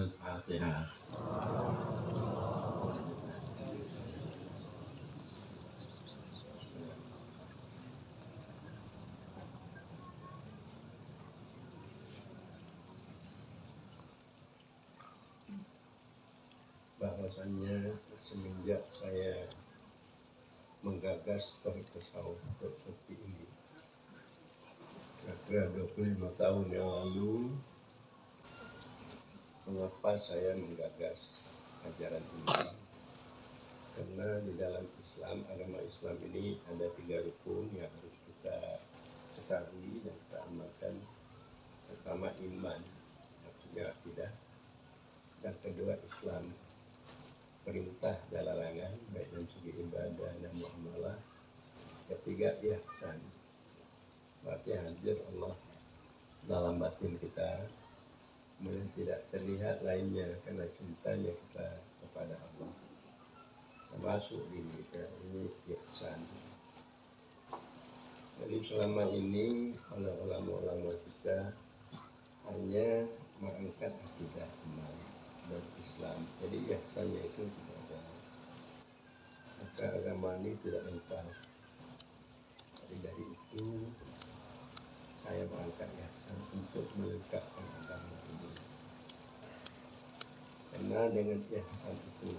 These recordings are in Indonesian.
Al-Fatihah. Bahwasannya semenjak saya menggagas tauhid tasawuf seperti ini, kira-kira 25 tahun yang lalu, mengapa saya menggagas ajaran ini? Karena di dalam Islam, agama Islam ini ada 3 rukun yang harus kita ketahui dan kita amalkan. Pertama iman, maksudnya akidah. Dan kedua Islam, perintah dan larangan baik dari segi ibadah dan muamalah. Ketiga ihsan, berarti hadir Allah dalam batin kita, kemudian tidak terlihat lainnya karena cintanya kita kepada Allah. Termasuk ini ihsan. Jadi selama ini oleh ulama-ulama kita hanya mengangkat akidah iman dan Islam. Jadi ihsannya itu tidak ada. Maka agama ini tidak lengkap. Jadi dari itu saya mengangkat ihsan untuk melengkapkan agama ini. Karena dengan ihsan itu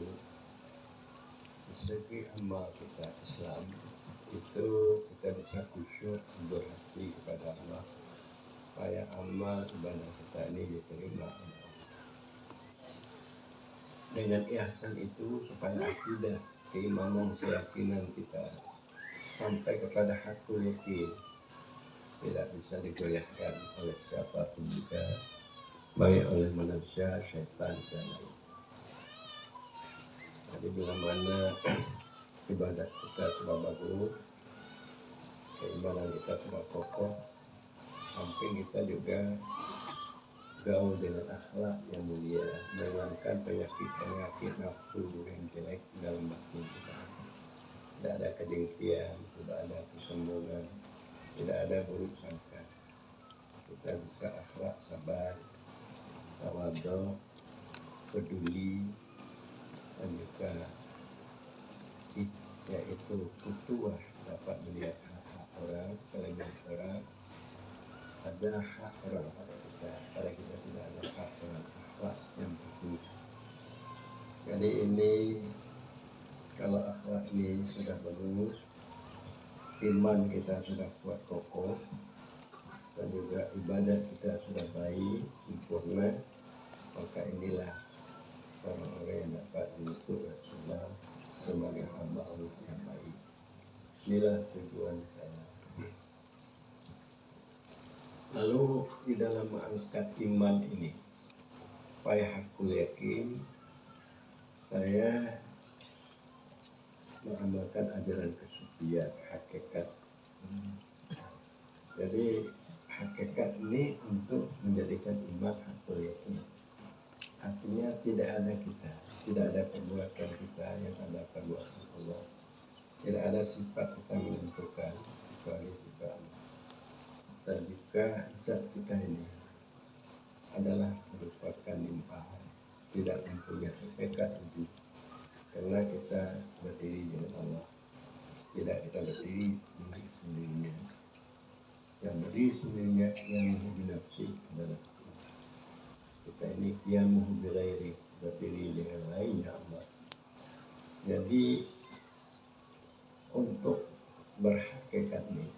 di segi amal kita Islam itu kita bisa khusyuk berhati kepada Allah supaya amal ibadah kita ini diterima oleh Allah. Dengan ihsan itu supaya akidah, keimanan, keyakinan kita sampai kepada hakul yakin, tidak bisa digoyahkan oleh siapapun juga, baik oleh manusia, syaitan dan lain. Jadi bila mana ibadah kita sudah bagus, keimanan kita sudah kokoh, samping kita juga gaul dengan akhlak yang mulia, menghilangkan penyakit nafsu yang jelek dalam batin kita. Tidak ada kedengkian, tidak ada kesombongan, tidak ada buruk sangka. Kita bisa akhlak sabar, tawadhu, peduli, dan juga yaitu kutuah, dapat melihat hak orang, kelebihan orang, ada hak orang pada kita, pada kita tidak ada hak orang, akhlak yang bagus. Jadi ini kalau akhlak ini sudah bagus, iman kita sudah kuat kokoh, dan juga ibadah kita sudah baik, sempurna, maka inilah orang-orang yang dapat menyebut Rasulullah sebagai hamba Allah yang baik. Inilah tujuan saya. Lalu di dalam mengangkat iman ini, supaya hakul yakin, saya mengamalkan ajaran kesucian, hakikat. Jadi hakikat ini untuk menjadikan iman hakul yakin. Artinya tidak ada kita, tidak ada perbuatan kita yang ada perbuatan Allah. Tidak ada sifat kita menentukan kecuali sifat Allah. Dan juga zat kita ini adalah merupakan limpahan, tidak mempunyai hakikat wujud. Karena kita berdiri dengan Allah, tidak kita berdiri sendirinya. Yang berdiri sendirinya yang menjadi nafsi adalah kita ini yang muhbirairi, berdiri dengan lainnya Allah. Jadi untuk berhakikat ini,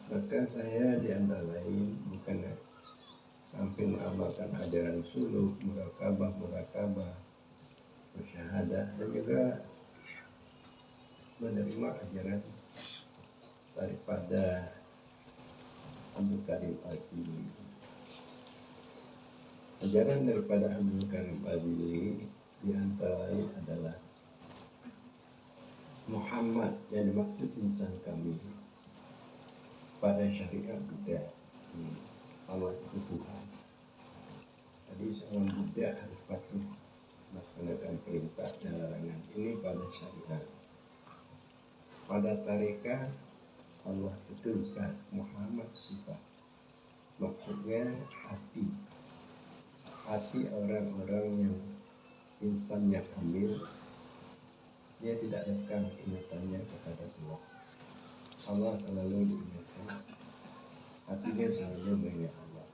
maka saya di antara lain bukan sampai mengamalkan ajaran suluk, murakabah, musyahadah, dan juga menerima ajaran daripada Abdul Karim Al-Jili. Ajaran daripada Abdul Karim Al-Jili di antara lain adalah Muhammad yang dimaksud insan kami pada syariat Buddha, Allah itu Tuhan. Jadi seorang Buddha harus patuh melaksanakan perintah dan larangan ini pada syariat. Pada tarekat Allah itu zat, Muhammad sifat. Maksudnya hati orang-orang yang insannya kamil, dia tidak lekang ingatannya kepada Allah. Allah selalu diingatkan, hatinya selalu mengingat Allah.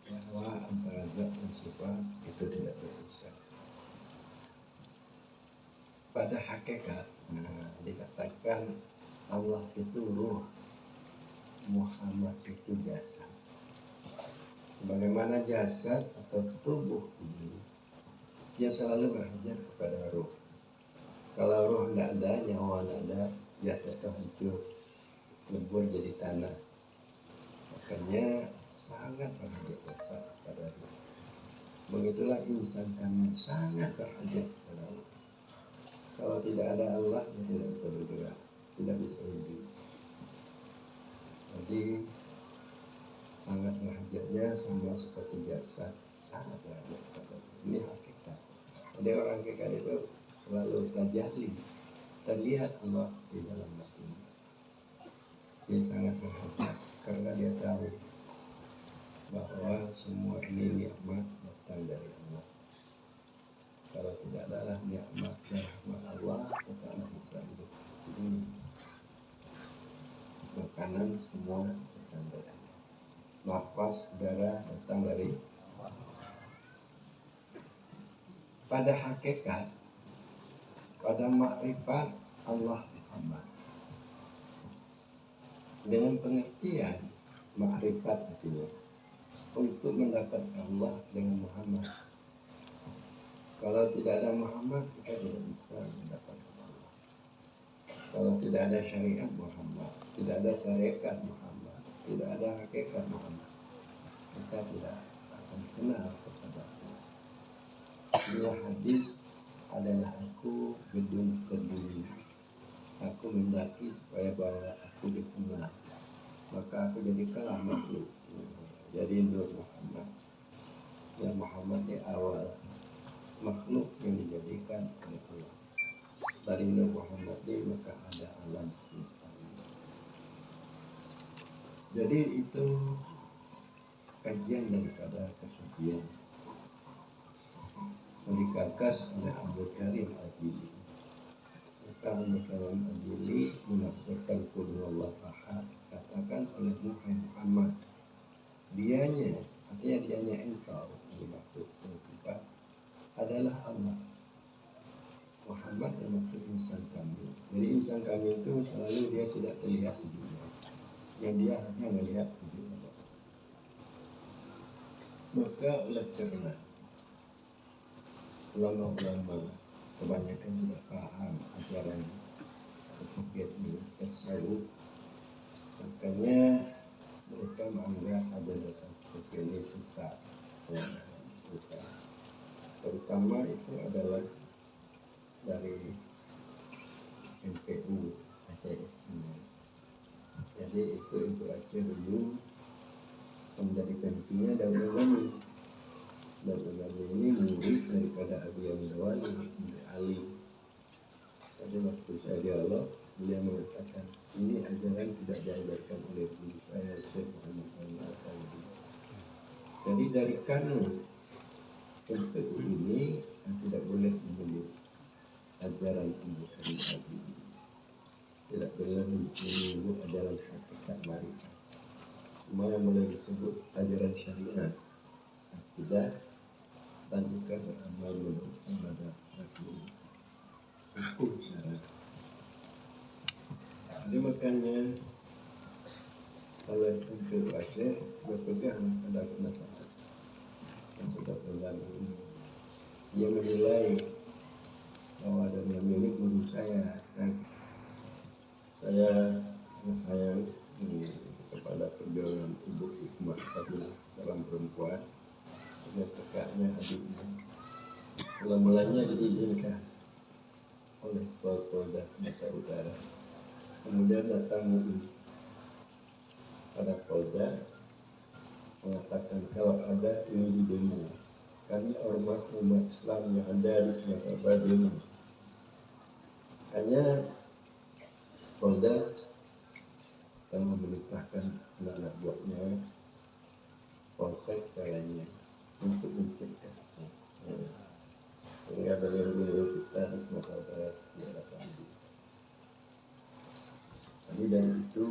Bahwa antara zat dan sifat itu tidak berpisah. Pada hakikat, dikatakan Allah itu ruh, Muhammad itu jasad. Bagaimana jasad atau tubuh ini, dia selalu berhajat kepada ruh. Kalau ruh tidak ada, nyawa tidak ada, jasad itu hancur, lebur jadi tanah. Makanya sangat berhajat jasad kepada ruh. Begitulah insan kami sangat berhajat kepada Allah. Kalau tidak ada Allah, dia tidak bisa bergerak, tidak bisa hidup. Jadi sangat berhajatnya sama seperti jasad, sangat berhajat kepada Allah. Ini hakikat. Jadi orang hakikat itu selalu tajalli, terlihat Allah di dalam hatinya. Dia sangat berhajat karena dia tahu bahwa semua ini nikmat datang dari Allah. Kalau tidak adalah nikmat dan rahmat Allah, kita tidak bisa hidup ini. Makanan semua datang dari Allah. Nafas, udara datang dari Allah. Pada hakikat, pada makrifat Allah Muhammad. Dengan pengertian makrifat itu untuk mendapatkan Allah dengan Muhammad. Kalau tidak ada Muhammad, kita tidak bisa mendapatkan Allah. Kalau tidak ada syariat Muhammad, tidak ada tarekat Muhammad, tidak ada hakikat Muhammad, kita tidak akan kenal kepada Allah. Dua hadis adalah aku gedung kedua. Aku mendaki supaya bahwa aku dikenal. Maka aku jadikanlah makhluk. Jadi Nur Muhammad. Ya Muhammad di awal makhluk yang dijadikan oleh Allah. Dari Nur Muhammad ini maka ada alam semesta. Jadi itu kajian daripada kesucian yang digagas oleh Abdul Karim Al-Jili. Maka Abdul Karim Al-Jili menafsirkan qul huwallahu ahad, katakan oleh Muhammad. Dianya, artinya dianya engkau yang dimaksud kita adalah Allah. Muhammad yang maksud insan kami. Jadi insan kami itu selalu dia tidak terlihat di dunia. Yang dia hanya melihat di dunia. Maka oleh karena ulama-ulama kebanyakan tidak paham ajaran fikih ini, tasawuf. Makanya mereka menganggap ajaran fikih ini sesat. Terutama itu adalah dari MPU Aceh. Jadi itu Aceh dulu menjadikan dunia Daul Ulami. Daul Ulami ini murid daripada Abi Amdawali Ali. Jadi waktu saya dialog, beliau mengatakan ini ajaran tidak diajarkan oleh guru saya Syekh Muhammad Al-Awwali. Jadi dari kanun MPU ini tidak boleh menyebut ajaran Ibu Karim Al-Jili. Tidak boleh menyebut ajaran hakikat marifat. Semua yang boleh disebut ajaran syariat, akidah, dan juga beramal menurut kepada Rasulullah. Hukum syarat. Jadi makanya kalau MPU Aceh berpegang pada pendapat yang sudah terlalu ini. Dia menilai bahwa ada yang milik guru saya dan saya sayang kepada perjuangan Ibu Hikmah tadi dalam perempuan, punya kakaknya, adiknya. Mula-mulanya diizinkan oleh Polda Sumatera Utara. Kemudian datang MUI pada Polda mengatakan kalau ada ini di demo, kami ormas umat Islam yang ada di Sumatera Barat ini. Hanya Polda telah memerintahkan anak-anak buahnya, polsek lainnya untuk mencegah. Sehingga beliau-beliau kita di Sumatera Barat tidak dapat ambil. Tapi dari itu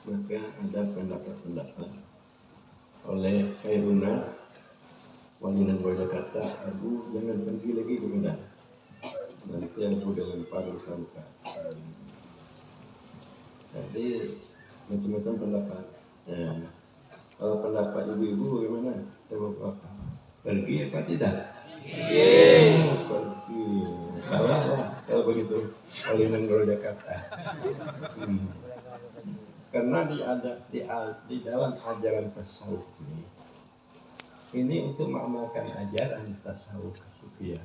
maka ada pendapat-pendapat oleh Khairunas Wali Nanggoy kata, Abu jangan pergi lagi ke Medan. Nanti aku dengan paru sangka. Jadi macam-macam pendapat. Kalau pendapat ibu-ibu bagaimana? Pergi apa tidak? Pergi. Salah lah kalau begitu. Wali Nanggoy Jakarta. Karena di dalam ajaran tasawuf ini untuk mengamalkan ajaran tasawuf kesufian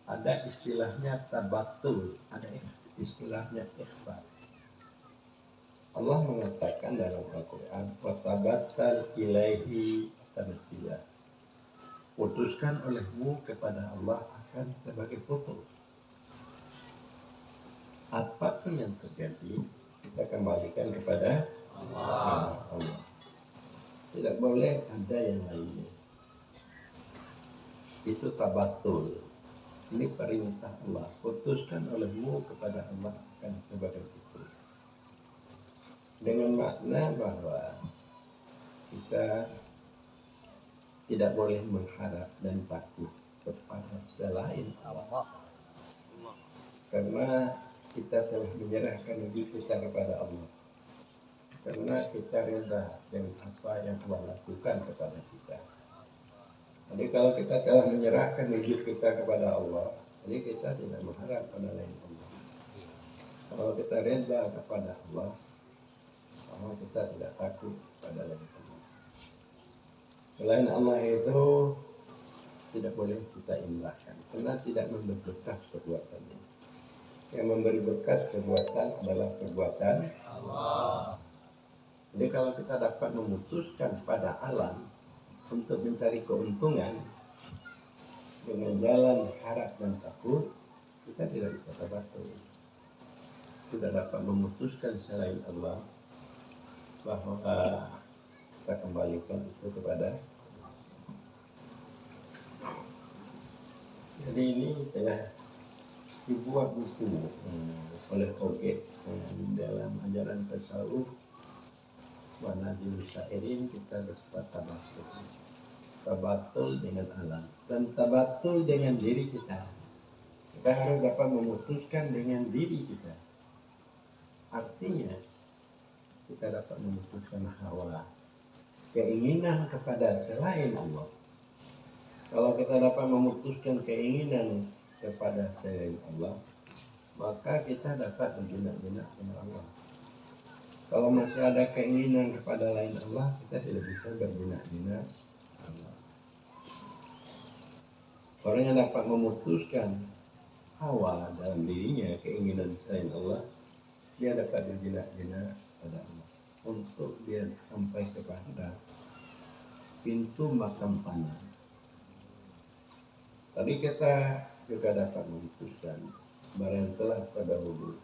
ada istilahnya tabatul, ada istilahnya ikhfa. Allah mengatakan dalam Al-Quran, watabattal ilaihi tabtila. Putuskan olehmu kepada Allah akan sebagai putus. Apapun yang terjadi, kita kembalikan kepada Allah. Tidak boleh ada yang lainnya. Itu tabatul. Ini perintah Allah. Putuskan olehmu kepada Allah akan sebagai putus. Dengan makna bahwa kita tidak boleh mengharap dan takut kepada selain Allah. Karena kita telah menyerahkan diri kita kepada Allah. Karena kita rela dengan apa yang Allah lakukan kepada kita. Jadi kalau kita telah menyerahkan diri kita kepada Allah, jadi kita tidak mengharap pada lain Allah. Kalau kita rela kepada Allah, maka kita tidak takut pada lain Allah. Selain Allah itu tidak boleh kita indahkan, karena tidak memberi bekas perbuatannya. Yang memberi bekas perbuatan adalah perbuatan Allah. Jadi kalau kita dapat memutuskan pada alam untuk mencari keuntungan dengan jalan harap dan takut, kita tidak bisa tabatul. Tidak dapat memutuskan selain Allah bahwa kita kembalikan itu kepada. Jadi ini telah dibuat buku oleh Oge dalam ajaran tasawuf Wanadil Syairin. Kita bersepakat tabatul dengan alam dan tabatul dengan diri kita. Kita harus dapat memutuskan dengan diri kita. Artinya kita dapat memutuskan hawa, keinginan kepada selain Allah. Kalau kita dapat memutuskan keinginan kepada selain Allah, maka kita dapat berjinak-jinak dengan Allah. Kalau masih ada keinginan kepada lain Allah, kita tidak bisa berjinak-jinak Allah. Orang yang dapat memutuskan hawa dalam dirinya, keinginan selain Allah, dia dapat berjinak-jinak pada Allah. Untuk dia sampai kepada pintu makam panah. Tadi kita juga dapat memutuskan barang telah terdahulu,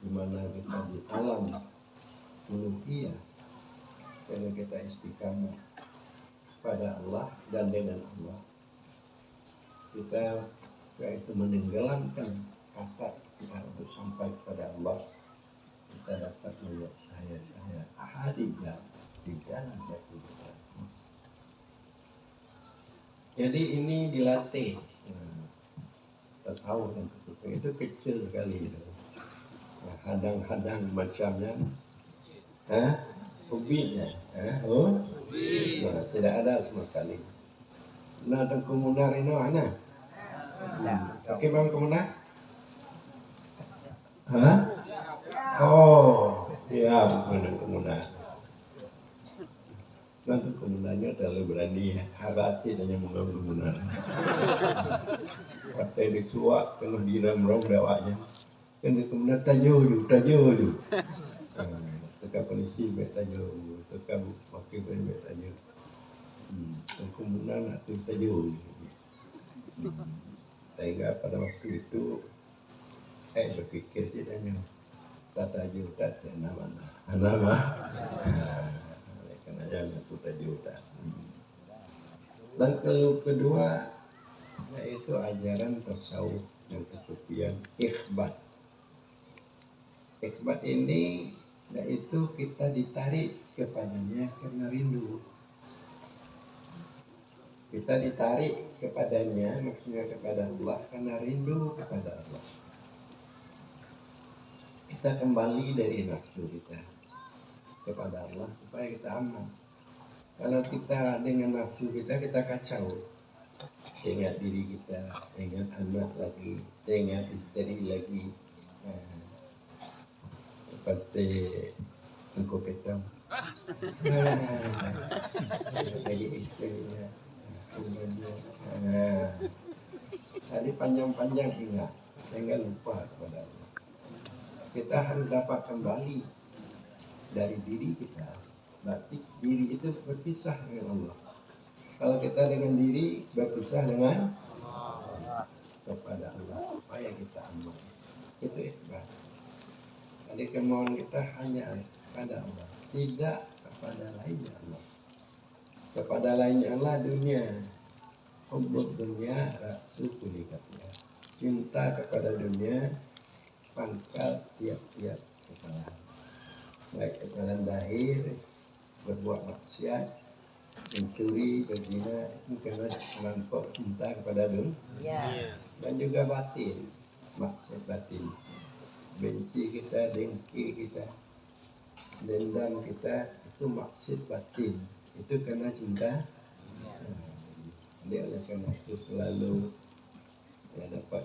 di mana kita di alam uluhiyah, karena kita istiqamah pada Allah dan dengan Allah, kita yaitu menenggelamkan kasat kita untuk sampai kepada Allah. Kita dapat melihat saya ahadiyah di dalam jati kita. Jadi ini dilatih. Tasawuf dan kesufian itu kecil sekali. Hadang-hadang macamnya, ubitnya, tidak ada sama sekali. Nah, dan kemunar ini mana? Oke, bang kemunar? Oh, ya, mana kemunar? Nanti kemunarnya terlalu berani harati dan yang mengambil kemunar. Partai disuak kena diram rong dawaknya. Kan dia kemudian tajuk. Tekan polisi baik tajuk, tekan wakil baik tajuk. Kemudian nak tajuk. Sehingga pada waktu itu berpikir tidak nyaman tata juta nama nama karena jangan tata juta. Dan kedua yaitu ajaran tasawuf yang kesufian ikhbat. Ikhbat ini yaitu kita ditarik kepadanya karena rindu. Kita ditarik kepadanya, maksudnya kepada Allah karena rindu kepada Allah. Kita kembali dari nafsu kita kepada Allah supaya kita aman. Kalau kita dengan nafsu kita kacau. Ingat diri kita, ingat anak lagi, ingat istri lagi. Seperti engkau petang. Lagi istrinya. Tadi panjang-panjang ingat, sehingga lupa kepada Allah. Kita harus dapat kembali dari diri kita. Berarti diri itu berpisah dengan Allah. Kalau kita dengan diri berpisah dengan Allah, kepada Allah supaya kita aman. Itu ikhlas. Jadi kemauan kita hanya kepada Allah, tidak kepada lainnya Allah. Kepada lainnya Allah dunia. Hubbud dunia rasu kulli khati'ah. Cinta kepada dunia pangkal tiap-tiap kesalahan. Baik kesalahan zahir, berbuat maksiat, mencuri, berzina, itu karena melampau cinta kepada dunia. Dan juga batin, maksud batin. Benci kita, dengki kita, dendam kita, itu maksud batin. Itu karena cinta. Jadi oleh karena itu selalu dapat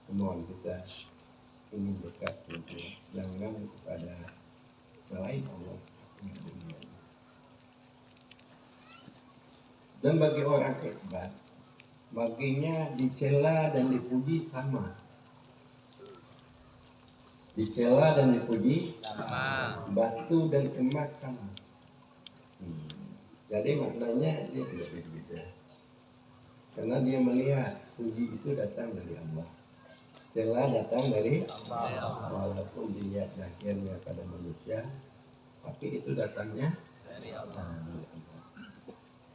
kemauan kita ingin dekat untuk jangan kepada selain Allah. Dan bagi orang ikhbat, baginya dicela dan dipuji sama. Dicela dan dipuji sama. Batu dan emas sama. Jadi maknanya dia tidak berbeda. Karena dia melihat puji itu datang dari Allah. Cela datang dari Allah. Walaupun dilihat akhirnya pada manusia, tapi itu datangnya dari Allah.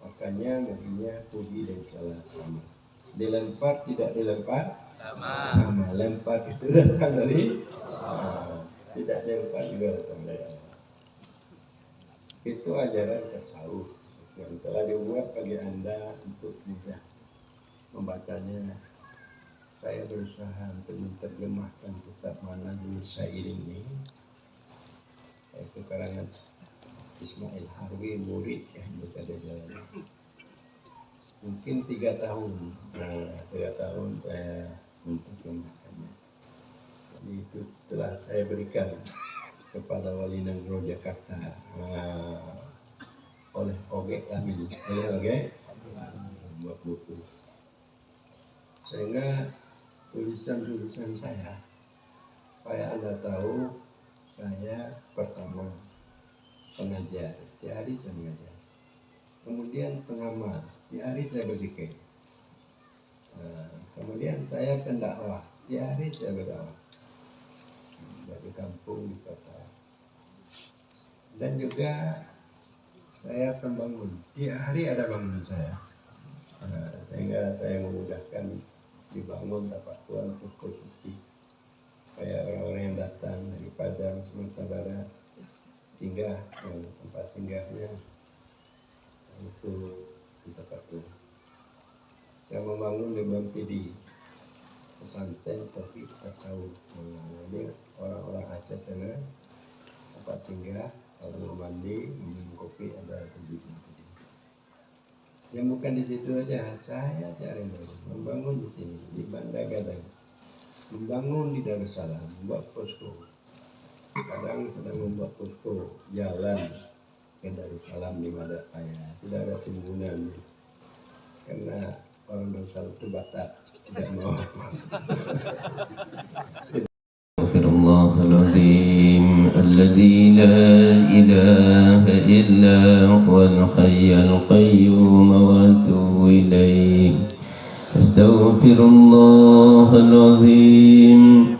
Makanya baginya puji dan cela sama. Dilempar tidak dilempar sama. Lempar itu datang dari Allah. Tidak dilempar juga datang dari Allah. Itu ajaran tasawuf yang telah dibuat bagi Anda untuk mudah membacanya. Saya berusaha untuk menerjemahkan kitab Manazil Syair ini, yaitu karangan Ismail Harwi, murid yang berada jalan. Mungkin 3 tahun, 3 tahun saya menerjemahkannya. Jadi itu telah saya berikan kepada Wali Nagro Jakarta oleh Oge Kamil, oleh Oge buat buku. Sehingga tulisan-tulisan saya, supaya Anda tahu, saya pertama pengajar, tiap hari saya mengajar. Kemudian pengamal, tiap hari saya berzikir. Kemudian saya pendakwah, tiap hari saya berdakwah. Dari kampung di kota. Dan juga saya pembangun, tiap hari ada bangunan saya. Sehingga saya memudahkan dibangun dapat tuan posko suci supaya orang-orang yang datang dari Padang, Sumatera Barat singgah yang tempat singgahnya itu di tempat itu. Saya membangun di Bampidi pesantren Taufik Tasawuf. Ini orang-orang Aceh sana tempat singgah, kalau mau mandi, minum kopi ada di Bampidi. Yang bukan di situ aja, saya cari membangun di sini, di Banda Gadang, membangun di Darussalam, membuat posko. Kadang sedang membuat posko jalan ke Darussalam di Madapaya, tidak ada timbunan, karena orang Darussalam itu Batak, tidak mau. Astaghfirullahaladzim alladzi la ilaha illa huwal hayyul qayyum wa atubu ilaih. Astaghfirullahaladzim